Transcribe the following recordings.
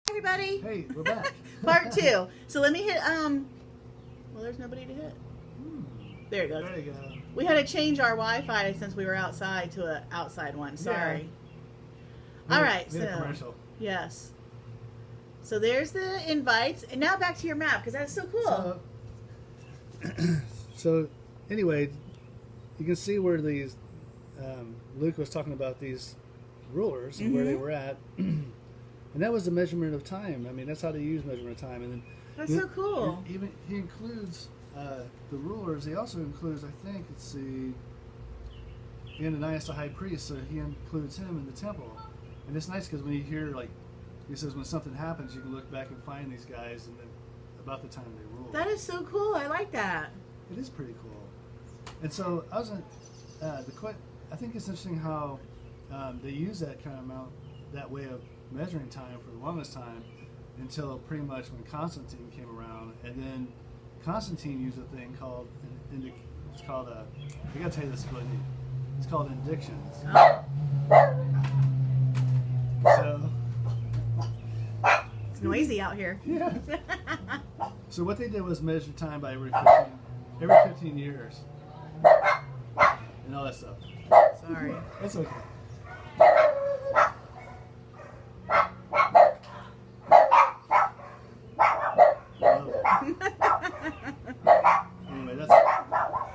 Everybody. Hey, we're back. Part 2. So let me hit well, there's nobody to hit. There it goes. There you go. We had to change our Wi-Fi since we were outside to an outside one. Sorry. Yeah. All right, Made a so commercial. yes. So there's the invites, and now back to your map because that's so cool. So anyway, you can see where these Luke was talking about these rulers and where they were at, and that was the measurement of time. I mean, that's how they use measurement of time. And then That's so cool. Even he includes the rulers. He also includes, I think, let's see, Ananias the high priest. So he includes him in the temple, and it's nice because when you hear like he says when something happens, you can look back and find these guys and then about the time they ruled. That is so cool. I like that. It is pretty cool. And so I was I think it's interesting how they use that kind of amount, that way of measuring time for the longest time until pretty much when Constantine came around, and then Constantine used a thing called it's called I gotta tell you this is really neat. It's called indictions. So It's noisy out here. yeah. So what they did was measure time by every 15 years and all that stuff. Sorry. It's okay. Anyway,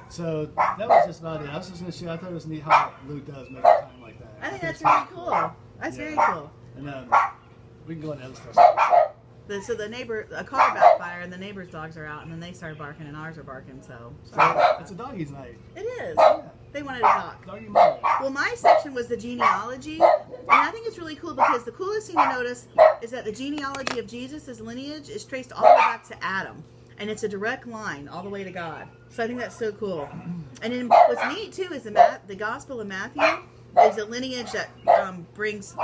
so that was just about it. I was just going to share. I thought it was neat how Luke does measure time like that. I think that's really cool. That's very cool. And we can go into other stuff. So a car backfired, and the neighbor's dogs are out, and then they started barking, and ours are barking. So It's a doggy's night. it is. Yeah. They wanted to talk. Doggy mother. Well, my section was the genealogy, and I think it's really cool because the coolest thing to notice is that the genealogy of Jesus' lineage is traced all the way back to Adam, and it's a direct line all the way to God. So I think that's so cool. And then what's neat too is the Gospel of Matthew is a lineage that brings.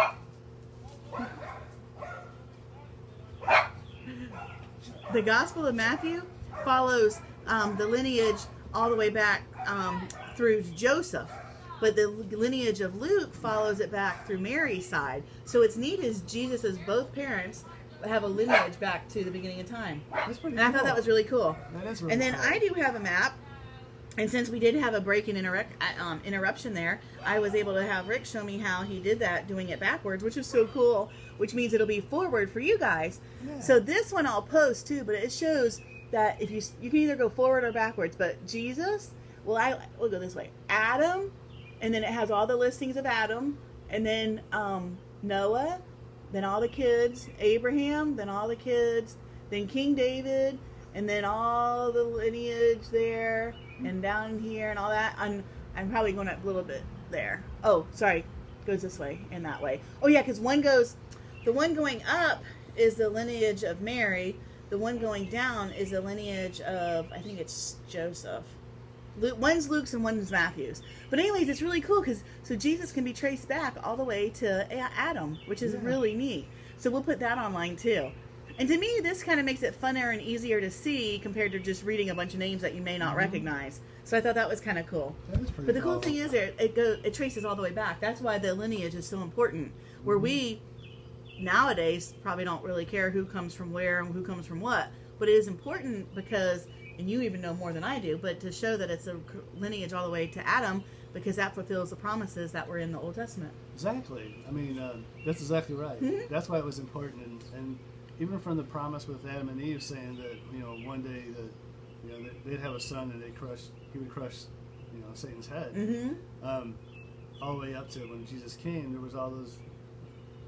The Gospel of Matthew follows the lineage all the way back through Joseph, but the lineage of Luke follows it back through Mary's side. So it's neat as Jesus' both parents have a lineage back to the beginning of time. That's pretty And I thought that was really cool. That is really And then cool. I do have a map. And since we did have a break in interruption there, I was able to have Rick show me how he did that, doing it backwards, which is so cool, which means it'll be forward for you guys. Yeah. So this one I'll post too, but it shows that if you can either go forward or backwards, but Jesus, we'll go this way. Adam, and then it has all the listings of Adam, and then Noah, then all the kids, Abraham, then all the kids, then King David, and then all the lineage there, and down here and all that. I'm probably going up a little bit there. Oh, sorry. Goes this way and that way. Oh, yeah, because the one going up is the lineage of Mary. The one going down is the lineage of, I think it's Joseph. One's Luke's and one's Matthew's. But anyways, it's really cool because so Jesus can be traced back all the way to Adam, which is really neat. So we'll put that online too. And to me, this kind of makes it funner and easier to see compared to just reading a bunch of names that you may not recognize. So I thought that was kind of cool. That is pretty But the cool cool thing is it traces all the way back. That's why the lineage is so important. Where we nowadays probably don't really care who comes from where and who comes from what. But it is important because, and you even know more than I do, but to show that it's a lineage all the way to Adam, because that fulfills the promises that were in the Old Testament. Exactly. I mean, that's exactly right. That's why it was important, and even from the promise with Adam and Eve saying that one day that they'd have a son and he would crush Satan's head. All the way up to when Jesus came, there was all those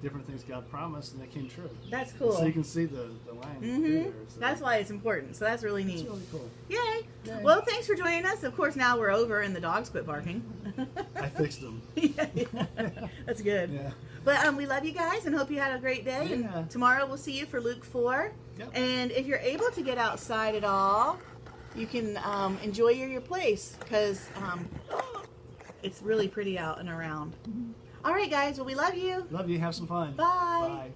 different things God promised, and they came true. That's cool. So you can see the line through there. So That's why it's important. So that's really neat. it's really cool. Yay. Yay. Well, thanks for joining us. Of course, now we're over and the dogs quit barking. I fixed them. Yeah. That's good. Yeah. But we love you guys and hope you had a great day. Yeah. And tomorrow we'll see you for Luke 4. Yep. And if you're able to get outside at all, you can enjoy your place because it's really pretty out and around. All right, guys. Well, we love you. Love you. Have some fun. Bye. Bye.